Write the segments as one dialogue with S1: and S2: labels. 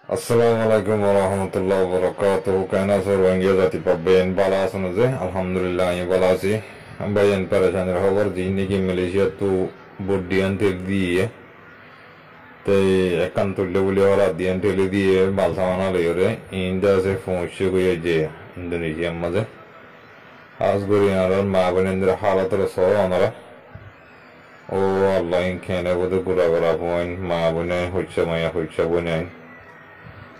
S1: Assalamualaikum warahmatullahi wabarakatuh. Kana sorwangiya zati pabben bala sunuze. Alhamdulillah ini bala si. Ambayan paresan rahwar di ki Malaysia tu buddian terdi. Te ekan tu lebuli ora dian terdi bal samana leyore. Inda se fonche ko je Indonesia maze. Asgori arar maabanendra halatara so anara. O Allah in kene bodu gura gura poin maabune hucha bonen.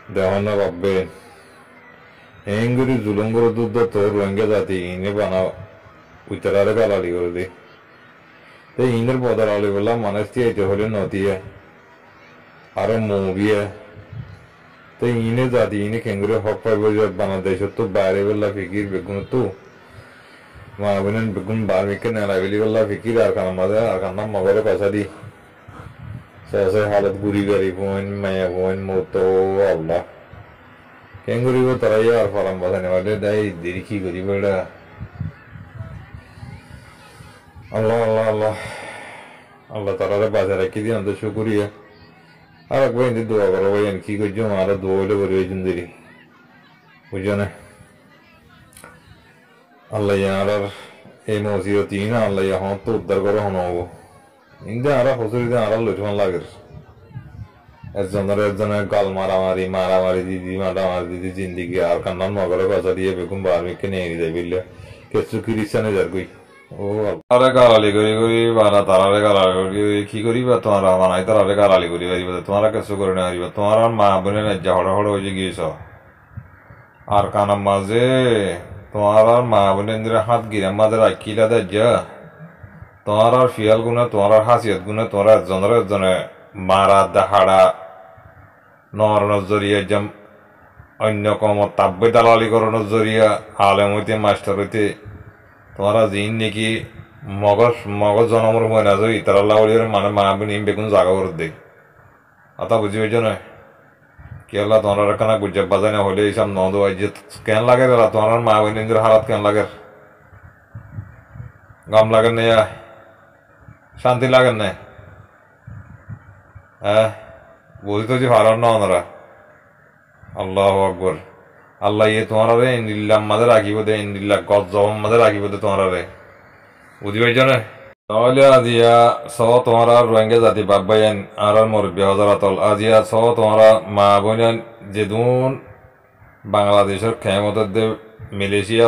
S1: Dehana babbe enguri zulunguru dudda to ruanga jati ine bana utarare galali gordi te iner bodalali bolla manasti aite hole notiye aro moviye te ine jati ine kengure hoppa boje bana desho to bare bolla fikir begun tu ma bunen begun bar mikke na laveli bolla fikir ar kana mada ar kana magore kasadi saya halat buri gari poin maya poin moto Allah kenguri ko taraya ar faram basane wale dai diriki gari beda Allah tarare bazare ki diyan da shukriya arak bayin di dua karo bayin ki ko jom ara dua le bari jundiri bujane Allah ya arar e mosiratina Allah ya hon to dar karo hono Inda ara hosuri da ara lutfan lagir. Ezjana gal maramari didi maramari zindagi ar kannan magare basa diye bekum barmi ke nehi de bille. Kesu kirisane jar koi. O ara galali gori bara tarare galali ki gori ba tomara manai tarare galali gori ba tomara kesu korne ari ba tomara ma bune na jahora hodo hoje giyeso. Ar kanam maze tomara ma bune ndira hat gira maze rakila da ja. তোমার ফিয়াল গুণে তোমার হাসিয়ত গুণে তোমার একজনে মারা দেখাড়া নর নজরিয়া যেম অন্য কম তাব্বে দালালি করানোর জরিয়া আলেম হইতে মাস্টার হইতে তোমারা জিন নাকি মগজ জনমর হয়ে না যাই তারা লাউলিয়ার মানে মানাবে নিম বেগুন জাগা করে দেয় আতা বুঝি হয়েছে না কেলা তোমার কানা গুজব বাজানে হলে এইসব নদ যে কেন লাগে তোমার মা বোনের হারাত কেন লাগে গাম লাগে না শান্তি লাগেন না হ্যাঁ বুঝি তো যে ভালো না ওনারা আল্লাহ আকবর আল্লাহ ইয়ে তোমার রে ইন্দিল্লা মাঝে রাখিব দে ইন্দিল্লা গজ জম মাঝে রাখিব দে তোমার রে বুঝি পাইছ না তাহলে আজিয়া স তোমার রোহিঙ্গা জাতি বাব্বাইন আর মুরব্বী হজরাতল আজিয়া স তোমার মা বোন যে দুন বাংলাদেশের খেমতের দে মালয়েশিয়া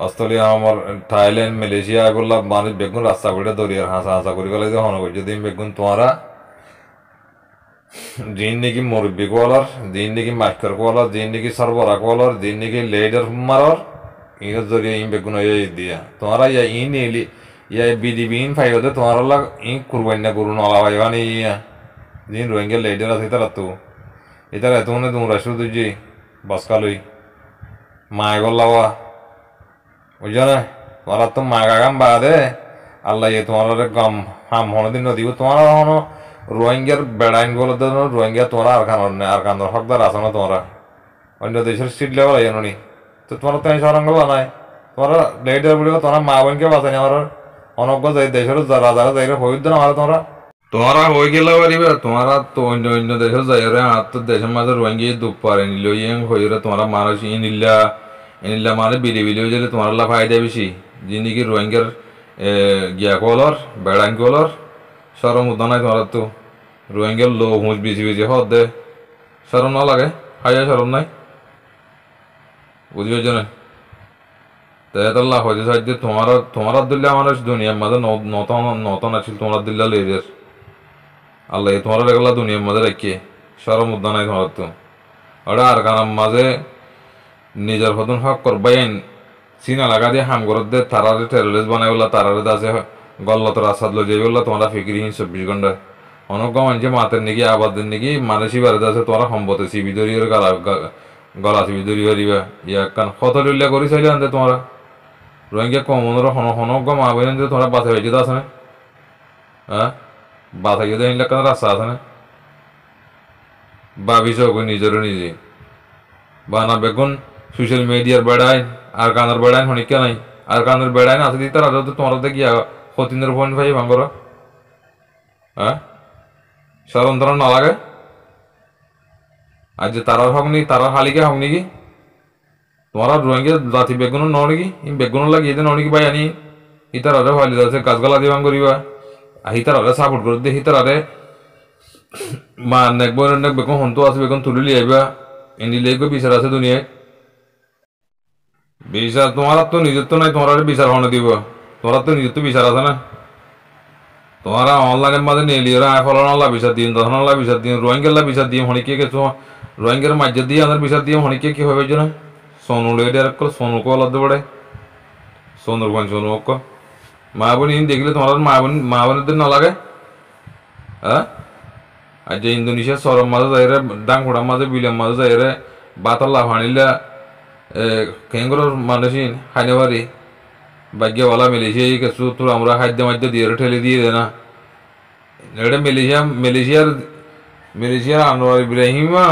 S1: অস্ট্রেলিয়া আমার থাইল্যান্ড মালয়েশিয়া এগুলা মানুষ বেগুন রাস্তা করে দরিয়ার হাসা করে গেলে যে হন করছে দিন বেগুন তোমারা দিন নাকি মুরব্বী কোয়ালার দিন নাকি মাস্টার কোয়ালার দিন নাকি সরবরাহ কোয়ালার দিন নাকি লেডার মারার ইনের জরিয়ে ইন বেগুন হয়ে দিয়া তোমারা ইয়া ইন এলি ইয়া বিডিবি ইন ফাইতে তোমার লাগ ইন কুরবান না করুন আলা ভাইবানি ইয়া দিন রোহিঙ্গা লেডার আছে তারা তো এটা এত মনে তোমরা শুধু যে বসকালই মায় গল্লাওয়া বুঝছো না তোমার তো মাগাগাম বাদে আল্লাহ তোমার গম হাম হন দিন দিব তোমার হন রোহিঙ্গার বেড়াইন বলে দেন রোহিঙ্গা তোমরা আর কানোর হকদার আছে না তোমরা অন্য দেশের সিট লেভেল আইনি তো তোমার তো সরঙ্গ বানায় তোমরা লেডার বলে তোমার মা বোনকে বাঁচানি আমার অনজ্ঞ দেশের যারা যাই হইত না তোমরা তোমারা হয়ে গেলে পারিবে তোমারা তো অন্য দেশের যাই আর তো দেশের মাঝে রোহিঙ্গা দুপ পারে নিল ইং হইরে তোমরা মানুষ ইনিল্লা মানে বিলি হয়ে গেলে তোমার লা ফায়দা বেশি যিনি রোহিঙ্গার গিয়া কলর বেড়াইন কলর সরম উদ্যা নাই তোমার তো রোহিঙ্গার লো হুঁচ বেশি হদ দে সরম না লাগে হাইয়া সরম নাই বুঝি পেয়েছ না তাইতাল্লাহ হয়ে সাহায্য তোমার দিল্লা মানুষ দুনিয়ার মাঝে নতন আছিল তোমার দিল্লা লেদের আল্লাহ তোমার এগুলা দুনিয়ার মাঝে রাখিয়ে সরম উদ্যা নাই তোমার তো ওটা আর কারণ মাঝে নিজের হদন হক করবাইন চীনা লাগা দিয়ে হাম করত দে তারারে টেরোরিস্ট বানাই বললা তারারে দাসে গল্লত রাস্তাত লো যাই বললা তোমরা ফিকিরিহীন 24 ঘন্টা অনজ্ঞ মানুষে মাতের নাকি আবাদের নাকি মানুষই বাড়ি দাসে তোমরা সম্পদে সিবি দরিয়ের গলা সিবি দরি হারিবা ইয়া কান কত লইলা করি চাইলে আনতে তোমরা রোহিঙ্গা কমনর অনজ্ঞ মা বোন তোমরা বাঁচা হয়েছে আছে না হ্যাঁ বাঁচা গিয়ে দেন কান রাস্তা আছে না ভাবিস নিজেরও নিজে বা না বেগুন সোশ্যাল মিডিয়ার বেড়াইন আর কানের বেড়াইন হনিকা নাই আর কানের বেড়াইন আছে দিতে আর তোমার গিয়া সতীনের পয়েন্ট ভাই ভাঙর হ্যাঁ সরম ধরন না লাগে আর যে তারার হক নি তারার হালিকে হক নাকি তোমার রোহিঙ্গা জাতি বেগুন ন নাকি ই বেগুন লাগিয়ে ন নাকি ভাই আনি হিতার আরে ফাইলি আছে গাছগালা দিবাং করিবা হিতার আরে সাপোর্ট করে দিয়ে হিতার আরে মা নেক বই নেক বেগুন হন্তু আছে বেগুন তুলি লিয়াইবা এনে লিয়ে বিচার আছে দুনিয়ায় বিচার তোমার তো নিজের তো নাই তোমার বিচার হনে দিব তোমার তো নিজের তো বিচার আছে না তোমার অনলাইনের মাঝে নিয়ে লিয়ে ফলানোল্লা বিচার দিন দশনাল্লা বিচার দিন রোহিঙ্গাল্লা বিচার দিয়ে হনিকে গেছো রোহিঙ্গার মাঝে দিয়ে আমাদের বিচার দিয়ে হনিকে কি হবে না সোনু লেগে সোনুকে আলাদা পড়ে সোনুর বোন সোনু অক্ক মা বোন দেখলে তোমার মা বোনদের না লাগে হ্যাঁ আর যে ইন্দোনেশিয়ার সরম মাঝে যাই রে ডাংখোড়ার মাঝে বিলের মাঝে যাই রে বাতাল্লা ফানিলা কেঙ্গর মানুষই হাইনেবারি ভাগ্যওয়ালা মালয়েশিয়া কিছু তোর আমরা খাদ্য মাদ্য দিয়ে ঠেলে দিয়ে দে না এটা মালয়েশিয়ার আনোয়ার ইব্রাহিমা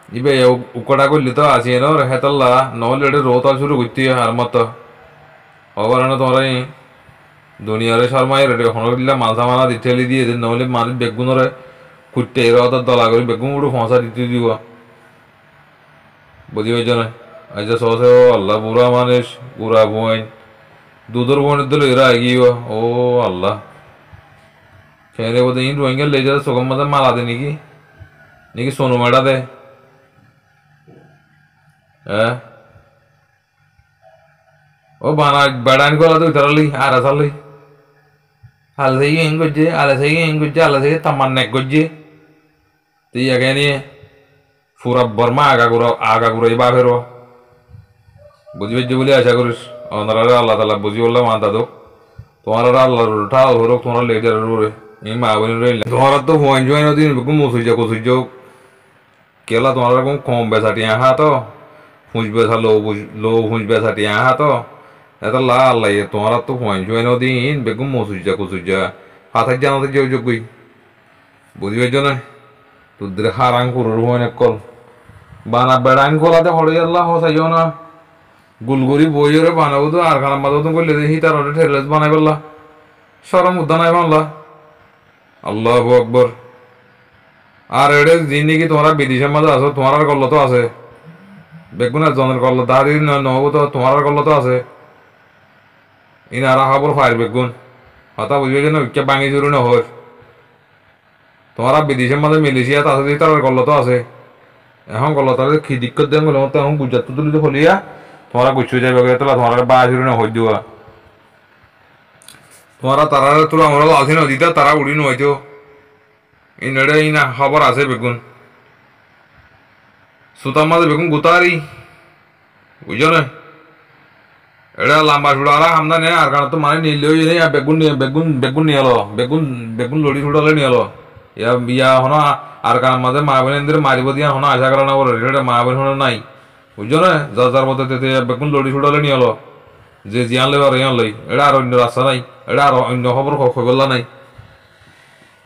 S1: ইবে উকড়া করলি তো আছে না হেতাল্লা নহলে এটা রোতাল শুরু করতে আর মতো অবার তোমরা দুনিয়ারে শর্মাই রেটে হনদিল্লা মালসা মালা ঠেলে দিয়ে দে নহলে মানুষ বেগুনরে কুটতে এরা দলা করে বেগুন উঠে ফসা দিতে দিব বুঝি পাইছ না আচ্ছা সহসে আল্লাহ বুড়া মানুষ বুড়া বোন দুধর বোনের দিল এরা এগিয়ে ও আল্লাহ খেয়ে বোধ ইন রোহিঙ্গা লেজা চোখের মাঝে মালা দে নাকি নাকি সোনু মেডা দে হ্যাঁ ও বানা বেড়ান করা তো তারালি আর আসালি আলা থেকে ইং করছে আলা থেকে তামার নেক করছে তুই আগে নিয়ে পুরা বর্মা আগা ঘুরাই বা ফেরো বুঝি পেয়েছি বলে আশা করিস ওনারা আল্লাহ তালা বুঝি বললাম মানতা দোক তোমার আল্লাহ ঠাল হরক তোমার লেজার রে এই মা বোন রইলে তোমার তো ফোন জোয়াই নদী মুসুইজা কসুইজ কেলা তোমার এরকম কম বেসাটি আহা তো ফুঁজ বেসা লো ফুঁজ বেসাটি আহা তো এটা লা আল্লাহ তোমার তো ফোন জোয়াই নদী বেগুম মুসুইজা কসুইজা হাতের জানাতে যেও যোগ্যই বুঝি পেয়েছ না তোদের হারাং করুর ফোন এক কল বানা বেড়াং কলাতে হরে আল্লাহ হসাইও না গুলগুড়ি বইরে বানাবো তো আর খানা মাঝে করলে দেখি তার ওটা ঠেলে বানাই বললা সরম উদ্যা নাই বানলা আল্লাহ আকবর আর এটা জিনিস তোমরা বিদেশের মাঝে আছো তোমার আর কল্ল তো আছে বেগুন জনের কল্ল তাহারি নহবো তো তোমার আর কল্ল তো আছে ইন আর খাবার ফায়ার বেগুন হতা বুঝবে যে না বাঙি জরুরি না হয় তোমারা বিদেশের মাঝে মালয়েশিয়া আছে তার কল্ল তো আছে এখন কল্ল তার কি দিক্কত দেন বলে এখন গুজরাট তো তুলি হলিয়া তোমারা গুছিয়ে যাবে তোলা তোমার বা জরুরি না হয়ে দেওয়া তোমারা তারা তোলা আমরা আছে নদীটা তারা উড়ি নয়তো ইনডে ইনা খবর আছে বেগুন সুতার মাঝে বেগুন গুতারি বুঝছো না এটা লম্বা ছুড়ালা হামদা নেই আর কারণ তো মানে নিলেও নেই বেগুন নিয়ে এলো বেগুন লড়ি ছুটালে নিয়ে এলো ইয়া হনো আর কারণ মাঝে মা বোনের মারিব দিয়া হনো আশা করা না বলো এটা মা বোন হনো নাই বুঝছো না যার মতো বেগুন লড়ি ছুটালে নিয়ে এলো যে জিয়ান লই আর ইয়ান লই এটা আর অন্য রাস্তা নাই এটা আর অন্য খবর খবরলা নাই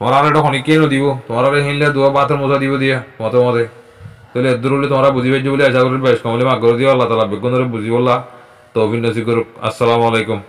S1: তোমার আর এটা খনিকেই নদিব তোমার আর হিনলে দুয়া বাতের মজা দিব দিয়া মতে মতে তাহলে এদুর হলে তোমরা বুঝি পাইছি বলে আশা করি বেশ কমলে আগ্রহ দিও আল্লাহ তালা বেগুন ধরে বুঝি বললা তো অভিনয় করুক আসসালামু আলাইকুম।